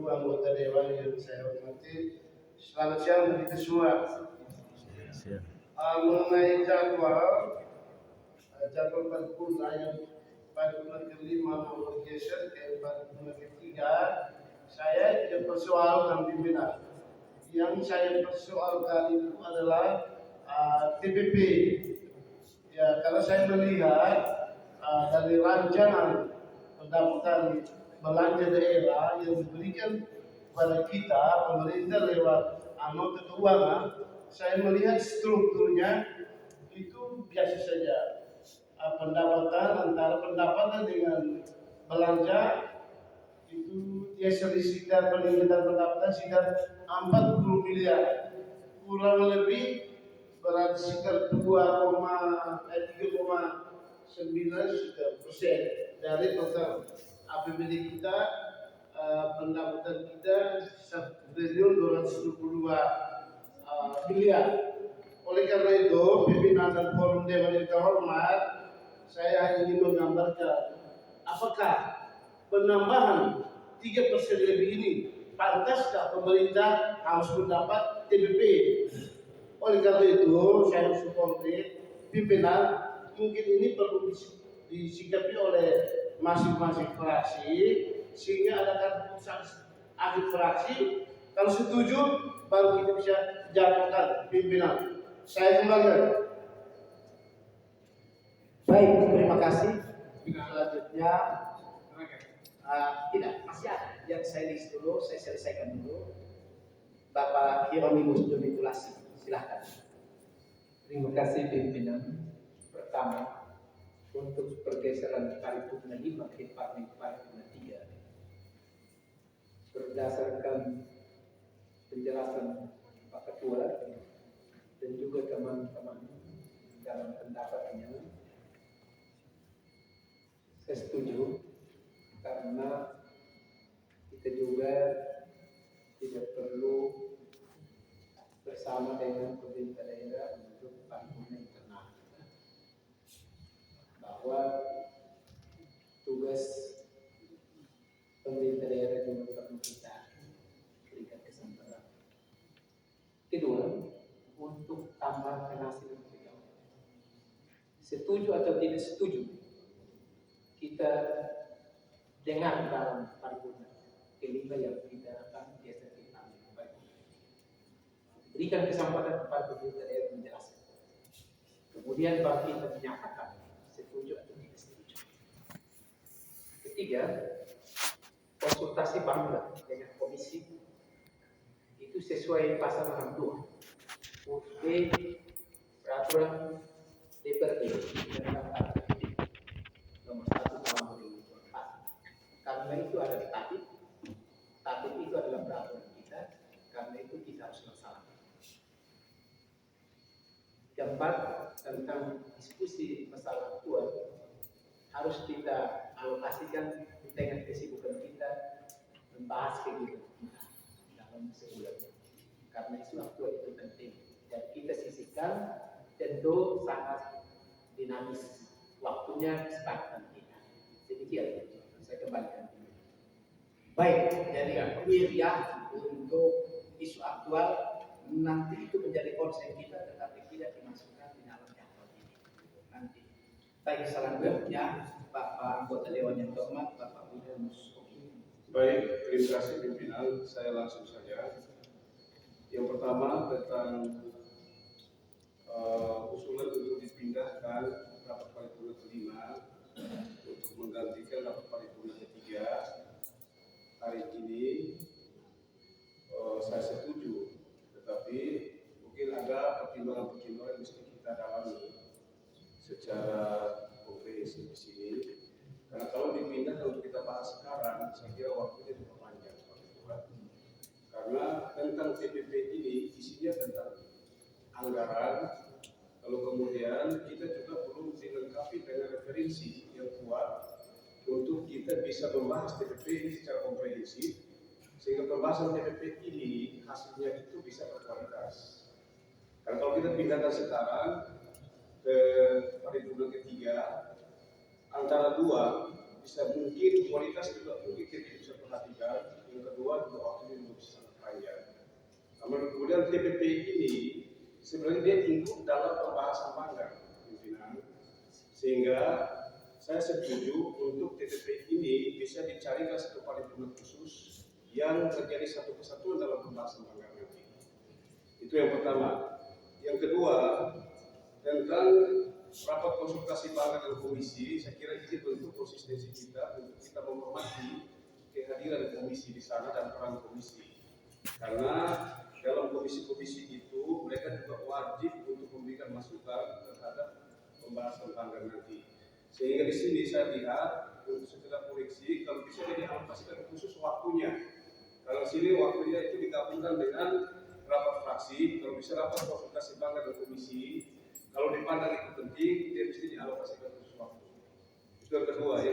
Ibu anggota dewan yang saya hormati, selamat siang bagi semua. Mengenai jadwal paripurna yang paripurna kelima mau bergeser ke paripurna ketiga, saya tidak persoalkan pimpinan. Yang saya persoalkan itu adalah TPP. Ya, karena saya melihat dari rancangan pendaftaran belanja daerah yang diberikan kepada kita pemerintah lewat nota keuangan, saya melihat strukturnya itu biasa saja. Pendapatan antara pendapatan dengan belanja itu dia sekitar peningkatan pendapatan sekitar 40 miliar, kurang lebih berarti sekitar 3,9% dari total APBD kita. Pendapatan kita 1.222 miliar. Oleh karena itu, pimpinan dan forum dewan yang terhormat, saya ingin menggambarkan apakah penambahan 3% lebih ini pantaskah pemerintah harus mendapat TPP. Oleh karena itu, saya harus konkret pimpinan, mungkin ini perlu disikapi oleh masing-masing fraksi sehingga ada keputusan akhir fraksi. Kalau setuju, baru kita bisa jatuhkan pimpinan. Saya kembali. Baik, terima kasih. Selanjutnya, tidak, masih ada yang saya list dulu, saya selesaikan dulu. Bapak Hieronymus Jonitulasi, silahkan. Terima kasih pimpinan. Pertama, untuk pergeseran paripurna 5 ke paripurna 3, berdasarkan penjelasan Pak Ketua dan juga teman-teman dalam pendapatnya, saya setuju karena kita juga tidak perlu bersama dengan pemerintah daerah untuk paripurna internal, bahwa tugas pemerintah daerah juga perlu kita berikan kesempatan. Kedua, untuk tambah penghasilan beliau, setuju atau tidak setuju, kita dengar dalam paripurna kelima yang kita akan biasa kita berikan kesempatan kepada pemerintah daerah menjelaskan. Kemudian baru kita menyatakan setuju atau tidak setuju. Ketiga, konsultasi barulah dengan komisi itu sesuai pasal 62 UUD peraturan DPRD nomor 1 tahun 2004. Karena itu ada tatip itu adalah peraturan kita, karena itu kita harus melaksanakan. Keempat, tentang diskusi masalah aktual harus kita alokasikan di tengah kesibukan kita membahas kegiatan kita dalam sebulan. Karena isu aktual itu penting dan kita sisihkan, tentu sangat dinamis waktunya, kesepakatan kita. Demikian, saya kembalikan. Baik, jadi clear ya untuk isu aktual nanti itu menjadi konsen kita, tetapi tidak dimasukkan di dalam jadwal ini nanti. Baik, selanjutnya Bapak anggota Dewan yang terhormat Bapak Hieronymus. Baik, terima kasih pimpinan. Saya langsung saja. Yang pertama tentang usulan untuk dipindahkan rapat paripurna kelima untuk menggantikan rapat paripurna ketiga hari ini, saya setuju, tetapi mungkin ada pertimbangan-pertimbangan yang mesti kita dalami secara komprehensif di sini. Karena kalau dipindah untuk kita bahas sekarang, saya kira waktunya diperpanjang. Karena tentang TPP ini isinya tentang anggaran, lalu kemudian kita juga perlu dilengkapi dengan referensi yang kuat untuk kita bisa membahas TPP ini secara komprehensif, sehingga pembahasan TPP ini hasilnya itu bisa berkualitas. Karena kalau kita pindahkan sekarang ke paripurna ketiga, antara dua bisa mungkin kualitas juga mungkin kita bisa perhatikan, yang kedua juga Kemudian TPP ini sebenarnya dia ikut dalam pembahasan banggar, pimpinan. Sehingga saya setuju untuk TPP ini bisa dicarikan satu paripurna khusus yang terjadi satu kesatuan dalam pembahasan banggar nanti. Itu yang pertama. Yang kedua, tentang rapat konsultasi banggar dan komisi, saya kira ini bentuk konsistensi kita untuk kita menghormati kehadiran komisi di sana dan peran komisi. Karena dalam komisi-komisi itu mereka juga wajib untuk memberikan masukan terhadap pembahasan banggar nanti. Sehingga di sini saya lihat untuk segera koreksi kalau bisa dialokasikan khusus waktunya. Kalau sini waktunya itu digabungkan dengan rapat fraksi, kalau bisa rapat konsultasi banggar dan komisi. Kalau dipandang itu penting, dia mesti dialokasikan khusus waktu. Itu yang kedua.